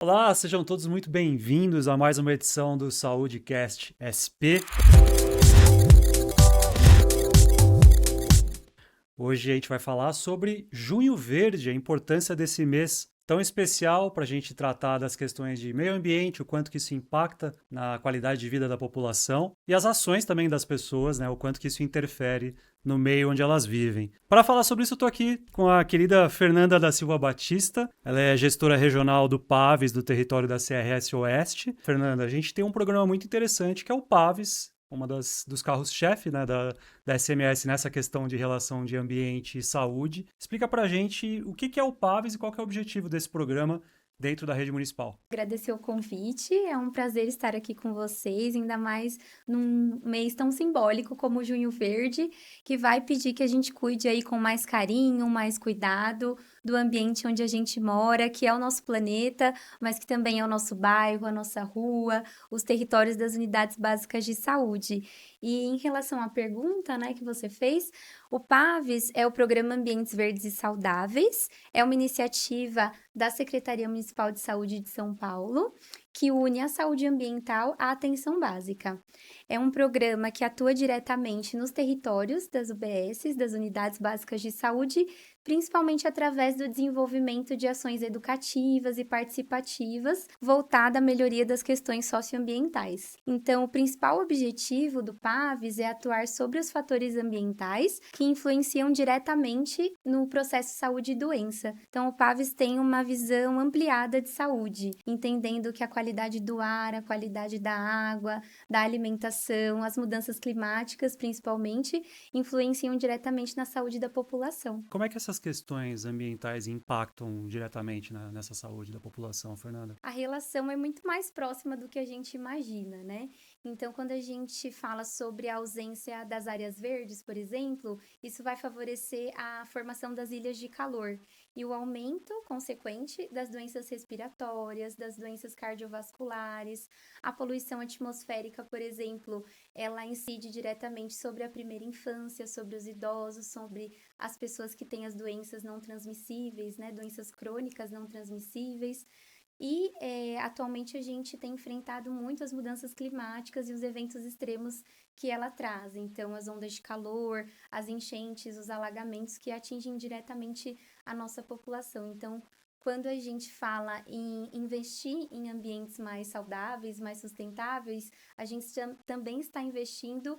Olá, sejam todos muito bem-vindos a mais uma edição do SaúdeCast SP. Hoje a gente vai falar sobre Junho Verde, a importância desse mês tão especial para a gente tratar das questões de meio ambiente, o quanto que isso impacta na qualidade de vida da população e as ações também das pessoas, né? O quanto que isso interfere no meio onde elas vivem. Para falar sobre isso, eu estou aqui com a querida Fernanda da Silva Batista. Ela é gestora regional do PAVES, do território da CRS Oeste. Fernanda, a gente tem um programa muito interessante que é o PAVES, dos carros-chefe, né, da SMS nessa questão de relação de ambiente e saúde. Explica pra gente o que é o PAVES e qual que é o objetivo desse programa dentro da rede municipal. Agradecer o convite, é um prazer estar aqui com vocês, ainda mais num mês tão simbólico como o Junho Verde, que vai pedir que a gente cuide aí com mais carinho, mais cuidado do ambiente onde a gente mora, que é o nosso planeta, mas que também é o nosso bairro, a nossa rua, os territórios das unidades básicas de saúde. E em relação à pergunta, né, que você fez, o PAVES é o Programa Ambientes Verdes e Saudáveis, é uma iniciativa da Secretaria Municipal de Saúde de São Paulo, que une a saúde ambiental à atenção básica. É um programa que atua diretamente nos territórios das UBSs, das Unidades Básicas de Saúde, principalmente através do desenvolvimento de ações educativas e participativas voltada à melhoria das questões socioambientais. Então, o principal objetivo do PAVES é atuar sobre os fatores ambientais que influenciam diretamente no processo saúde e doença. Então, o PAVES tem uma visão ampliada de saúde, entendendo que a qualidade do ar, a qualidade da água, da alimentação, as mudanças climáticas, principalmente, influenciam diretamente na saúde da população. Como é que essas questões ambientais impactam diretamente nessa saúde da população, Fernanda? A relação é muito mais próxima do que a gente imagina, né? Então, quando a gente fala sobre a ausência das áreas verdes, por exemplo, isso vai favorecer a formação das ilhas de calor e o aumento consequente das doenças respiratórias, das doenças cardiovasculares. A poluição atmosférica, por exemplo, ela incide diretamente sobre a primeira infância, sobre os idosos, sobre as pessoas que têm as doenças não transmissíveis, né? Doenças crônicas não transmissíveis. E atualmente a gente tem enfrentado muito as mudanças climáticas e os eventos extremos que ela traz. Então, as ondas de calor, as enchentes, os alagamentos que atingem diretamente a nossa população. Então, quando a gente fala em investir em ambientes mais saudáveis, mais sustentáveis, a gente também está investindo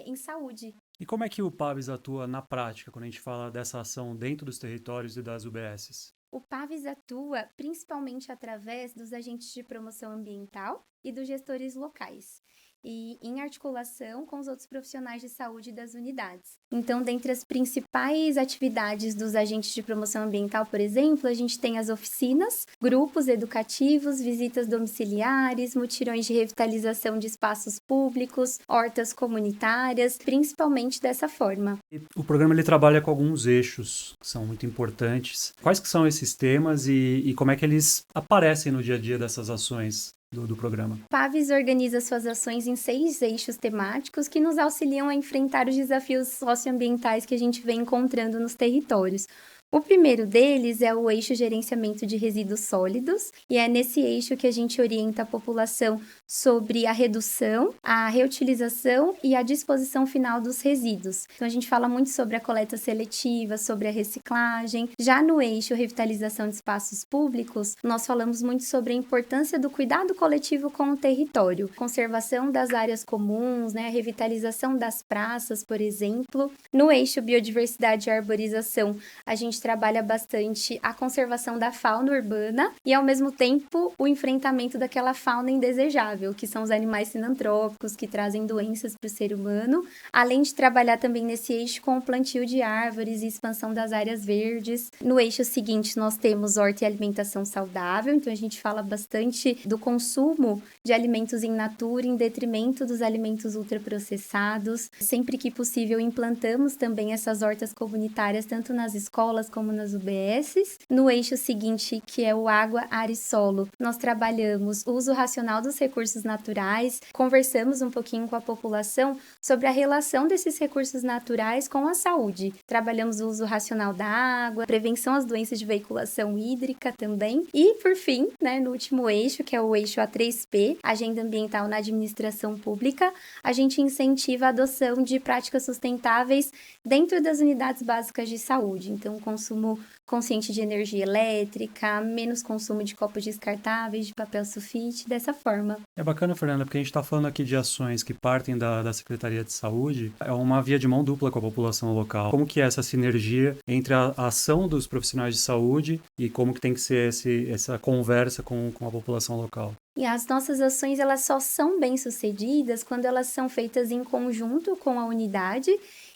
em saúde. E como é que o PAVES atua na prática quando a gente fala dessa ação dentro dos territórios e das UBSs? O PAVES atua principalmente através dos agentes de promoção ambiental e dos gestores locais, e em articulação com os outros profissionais de saúde das unidades. Então, dentre as principais atividades dos agentes de promoção ambiental, por exemplo, a gente tem as oficinas, grupos educativos, visitas domiciliares, mutirões de revitalização de espaços públicos, hortas comunitárias, principalmente dessa forma. E o programa ele trabalha com alguns eixos que são muito importantes. Quais que são esses temas e como é que eles aparecem no dia a dia dessas ações do programa? PAVES organiza suas ações em 6 eixos temáticos que nos auxiliam a enfrentar os desafios socioambientais que a gente vem encontrando nos territórios. O primeiro deles é o eixo gerenciamento de resíduos sólidos, e é nesse eixo que a gente orienta a população sobre a redução, a reutilização e a disposição final dos resíduos. Então, a gente fala muito sobre a coleta seletiva, sobre a reciclagem. Já no eixo revitalização de espaços públicos, nós falamos muito sobre a importância do cuidado coletivo com o território, conservação das áreas comuns, né, a revitalização das praças, por exemplo. No eixo biodiversidade e arborização, a gente trabalha bastante a conservação da fauna urbana e, ao mesmo tempo, o enfrentamento daquela fauna indesejável, que são os animais sinantrópicos, que trazem doenças para o ser humano, além de trabalhar também nesse eixo com o plantio de árvores e expansão das áreas verdes. No eixo seguinte, nós temos horta e alimentação saudável, então a gente fala bastante do consumo de alimentos in natura em detrimento dos alimentos ultraprocessados. Sempre que possível, implantamos também essas hortas comunitárias, tanto nas escolas como nas UBSs. No eixo seguinte, que é o água, ar e solo, nós trabalhamos o uso racional dos recursos naturais, conversamos um pouquinho com a população sobre a relação desses recursos naturais com a saúde. Trabalhamos o uso racional da água, prevenção às doenças de veiculação hídrica também. E, por fim, né, no último eixo, que é o eixo A3P, Agenda Ambiental na Administração Pública, a gente incentiva a adoção de práticas sustentáveis dentro das unidades básicas de saúde. Então, consumo consciente de energia elétrica, menos consumo de copos descartáveis, de papel sulfite, dessa forma. É bacana, Fernanda, porque a gente está falando aqui de ações que partem da Secretaria de Saúde, é uma via de mão dupla com a população local. Como que é essa sinergia entre a ação dos profissionais de saúde e como que tem que ser essa conversa com a população local? E as nossas ações, elas só são bem-sucedidas quando elas são feitas em conjunto com a unidade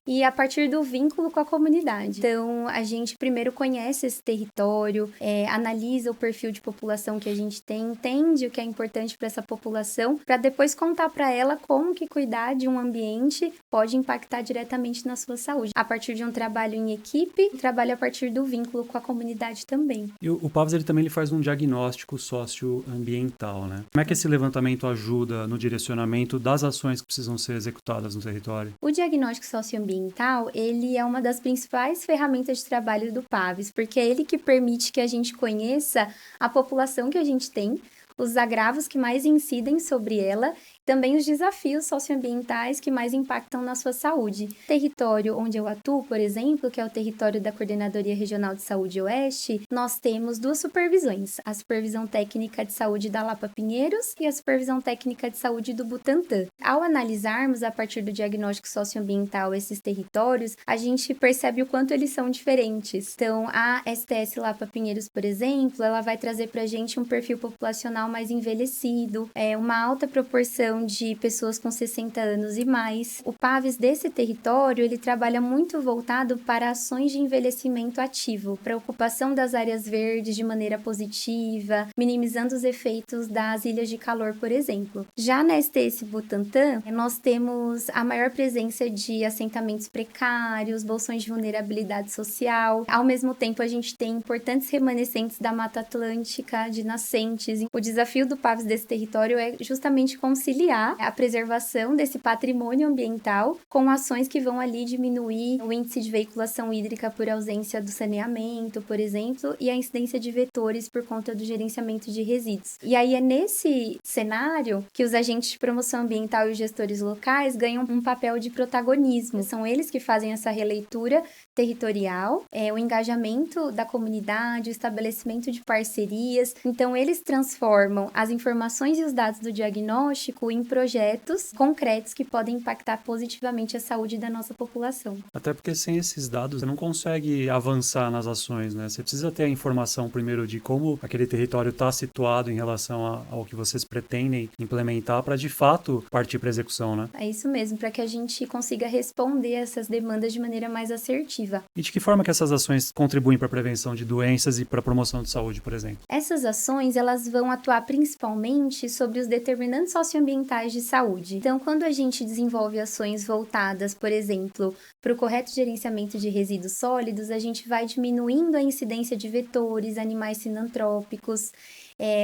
e a partir do vínculo com a comunidade. Então, a gente primeiro conhece esse território, analisa o perfil de população que a gente tem, entende o que é importante para essa população, para depois contar para ela como que cuidar de um ambiente pode impactar diretamente na sua saúde. A partir de um trabalho em equipe, trabalho a partir do vínculo com a comunidade também. E o PAVS ele faz um diagnóstico socioambiental, né? Como é que esse levantamento ajuda no direcionamento das ações que precisam ser executadas no território? O diagnóstico socioambiental, ele é uma das principais ferramentas de trabalho do PAVS, porque é ele que permite que a gente conheça a população que a gente tem, os agravos que mais incidem sobre ela, também os desafios socioambientais que mais impactam na sua saúde. O território onde eu atuo, por exemplo, que é o território da Coordenadoria Regional de Saúde Oeste, nós temos 2 supervisões, a Supervisão Técnica de Saúde da Lapa Pinheiros e a Supervisão Técnica de Saúde do Butantã. Ao analisarmos, a partir do diagnóstico socioambiental, esses territórios, a gente percebe o quanto eles são diferentes. Então, a STS Lapa Pinheiros, por exemplo, ela vai trazer para a gente um perfil populacional mais envelhecido, uma alta proporção de pessoas com 60 anos e mais. O PAVS desse território, ele trabalha muito voltado para ações de envelhecimento ativo, para a ocupação das áreas verdes de maneira positiva, minimizando os efeitos das ilhas de calor, por exemplo. Já na STS Butantã, nós temos a maior presença de assentamentos precários, bolsões de vulnerabilidade social. Ao mesmo tempo, a gente tem importantes remanescentes da Mata Atlântica, de nascentes. O desafio do PAVS desse território é justamente conciliar a preservação desse patrimônio ambiental com ações que vão ali diminuir o índice de veiculação hídrica por ausência do saneamento, por exemplo, e a incidência de vetores por conta do gerenciamento de resíduos. E aí é nesse cenário que os agentes de promoção ambiental e os gestores locais ganham um papel de protagonismo. São eles que fazem essa releitura territorial, o engajamento da comunidade, o estabelecimento de parcerias. Então, eles transformam as informações e os dados do diagnóstico em projetos concretos que podem impactar positivamente a saúde da nossa população. Até porque sem esses dados você não consegue avançar nas ações, né? Você precisa ter a informação primeiro de como aquele território está situado em relação ao que vocês pretendem implementar para de fato partir para a execução, né? É isso mesmo, para que a gente consiga responder essas demandas de maneira mais assertiva. E de que forma que essas ações contribuem para a prevenção de doenças e para a promoção de saúde, por exemplo? Essas ações, elas vão atuar principalmente sobre os determinantes socioambientais de saúde. Então, quando a gente desenvolve ações voltadas, por exemplo, para o correto gerenciamento de resíduos sólidos, a gente vai diminuindo a incidência de vetores, animais sinantrópicos,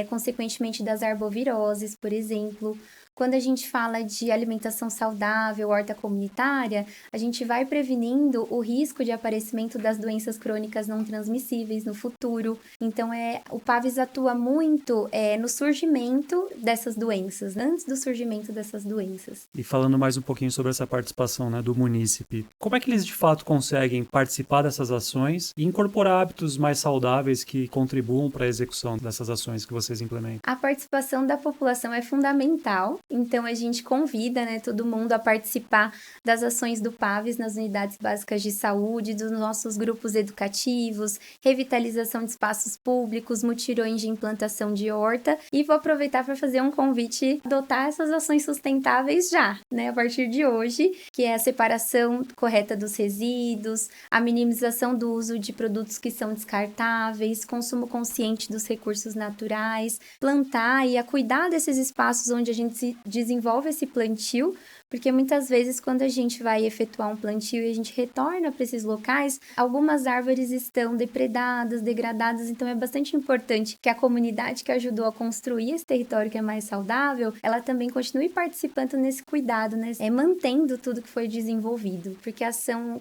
consequentemente das arboviroses, por exemplo. Quando a gente fala de alimentação saudável, horta comunitária, a gente vai prevenindo o risco de aparecimento das doenças crônicas não transmissíveis no futuro. Então, o PAVS atua muito no surgimento dessas doenças, antes do surgimento dessas doenças. E falando mais um pouquinho sobre essa participação, né, do munícipe, como é que eles de fato conseguem participar dessas ações e incorporar hábitos mais saudáveis que contribuam para a execução dessas ações que vocês implementam? A participação da população é fundamental. Então, a gente convida, né, todo mundo a participar das ações do PAVS nas unidades básicas de saúde, dos nossos grupos educativos, revitalização de espaços públicos, mutirões de implantação de horta. E vou aproveitar para fazer um convite a adotar essas ações sustentáveis já, né, a partir de hoje, que é a separação correta dos resíduos, a minimização do uso de produtos que são descartáveis, consumo consciente dos recursos naturais, plantar e a cuidar desses espaços onde a gente desenvolve esse plantio, Porque muitas vezes, quando a gente vai efetuar um plantio e a gente retorna para esses locais, algumas árvores estão depredadas, degradadas, então é bastante importante que a comunidade que ajudou a construir esse território que é mais saudável, ela também continue participando nesse cuidado, né? Mantendo tudo que foi desenvolvido, porque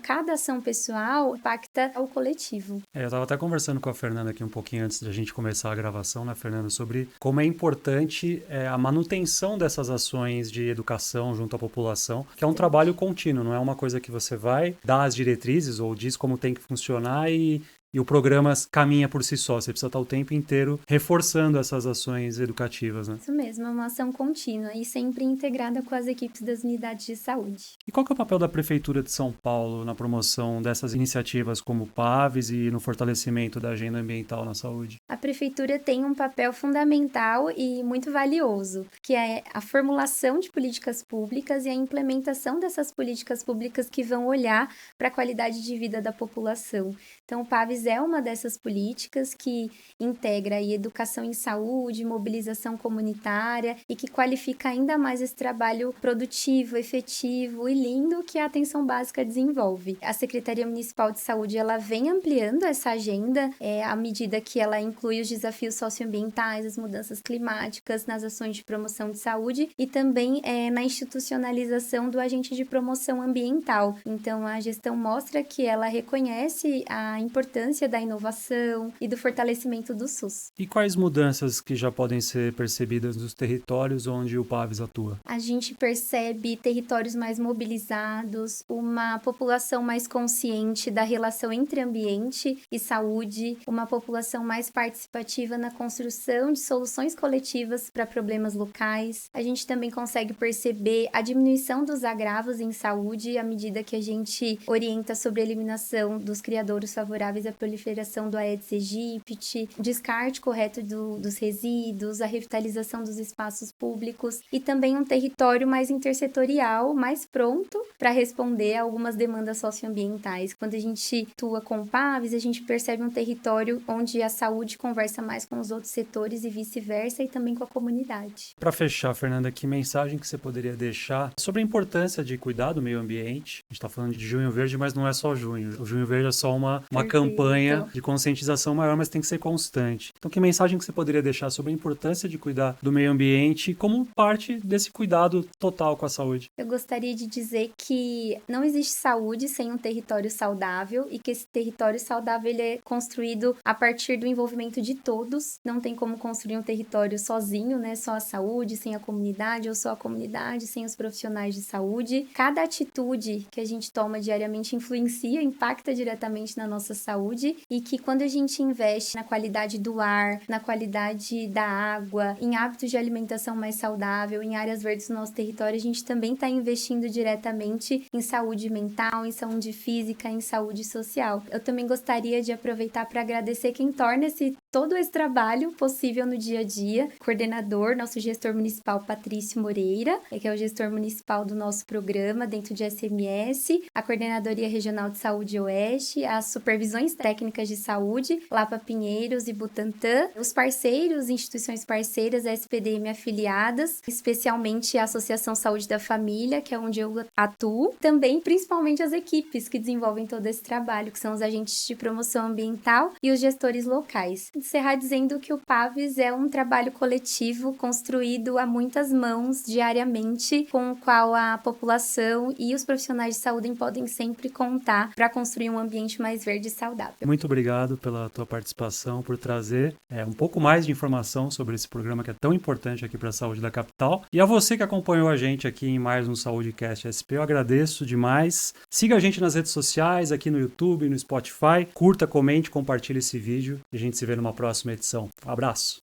cada ação pessoal impacta o coletivo. Eu estava até conversando com a Fernanda aqui um pouquinho antes da gente começar a gravação, né, Fernanda, sobre como é importante a manutenção dessas ações de educação junto à população, que é um trabalho contínuo, não é uma coisa que você vai dar as diretrizes ou diz como tem que funcionar e o programa caminha por si só. Você precisa estar o tempo inteiro reforçando essas ações educativas, né? Isso mesmo, é uma ação contínua e sempre integrada com as equipes das unidades de saúde. E qual que é o papel da Prefeitura de São Paulo na promoção dessas iniciativas como o PAVES e no fortalecimento da agenda ambiental na saúde? A Prefeitura tem um papel fundamental e muito valioso, que é a formulação de políticas públicas e a implementação dessas políticas públicas que vão olhar para a qualidade de vida da população. Então, o PAVES é uma dessas políticas que integra a educação em saúde, mobilização comunitária e que qualifica ainda mais esse trabalho produtivo, efetivo e lindo que a atenção básica desenvolve. A Secretaria Municipal de Saúde ela vem ampliando essa agenda à medida que ela inclui os desafios socioambientais, as mudanças climáticas nas ações de promoção de saúde e também na institucionalização do agente de promoção ambiental. Então, a gestão mostra que ela reconhece a importância da inovação e do fortalecimento do SUS. E quais mudanças que já podem ser percebidas nos territórios onde o PAVES atua? A gente percebe territórios mais mobilizados, uma população mais consciente da relação entre ambiente e saúde, uma população mais participativa na construção de soluções coletivas para problemas locais. A gente também consegue perceber a diminuição dos agravos em saúde à medida que a gente orienta sobre a eliminação dos criadouros favoráveis à proliferação do Aedes aegypti, descarte correto dos resíduos, a revitalização dos espaços públicos e também um território mais intersetorial, mais pronto para responder a algumas demandas socioambientais. Quando a gente atua com o PAVES, a gente percebe um território onde a saúde conversa mais com os outros setores e vice-versa e também com a comunidade. Para fechar, Fernanda, que mensagem que você poderia deixar sobre a importância de cuidar do meio ambiente? A gente está falando de Junho Verde, mas não é só junho. O Junho Verde é só uma campanha de conscientização maior, mas tem que ser constante. Então, que mensagem que você poderia deixar sobre a importância de cuidar do meio ambiente como parte desse cuidado total com a saúde? Eu gostaria de dizer que não existe saúde sem um território saudável e que esse território saudável ele é construído a partir do envolvimento de todos. Não tem como construir um território sozinho, né? Só a saúde, sem a comunidade, ou só a comunidade, sem os profissionais de saúde. Cada atitude que a gente toma diariamente influencia, impacta diretamente na nossa saúde e que quando a gente investe na qualidade do ar, na qualidade da água, em hábitos de alimentação mais saudável, em áreas verdes do nosso território, a gente também está investindo diretamente em saúde mental, em saúde física, em saúde social. Eu também gostaria de aproveitar para agradecer quem torna todo esse trabalho possível no dia a dia. Coordenador, nosso gestor municipal Patrício Moreira, que é o gestor municipal do nosso programa dentro de SMS, a Coordenadoria Regional de Saúde Oeste, as supervisões técnicas de saúde, Lapa Pinheiros e Butantã, os parceiros, instituições parceiras, a SPDM afiliadas, especialmente a Associação Saúde da Família, que é onde eu atuo, também principalmente as equipes que desenvolvem todo esse trabalho, que são os agentes de promoção ambiental e os gestores locais. Encerrar dizendo que o PAVES é um trabalho coletivo construído a muitas mãos diariamente, com o qual a população e os profissionais de saúde podem sempre contar para construir um ambiente mais verde e saudável. Muito obrigado pela tua participação, por trazer um pouco mais de informação sobre esse programa que é tão importante aqui para a saúde da capital. E a você que acompanhou a gente aqui em mais um SaúdeCast SP, eu agradeço demais. Siga a gente nas redes sociais, aqui no YouTube, no Spotify. Curta, comente, compartilhe esse vídeo e a gente se vê numa próxima edição. Um abraço!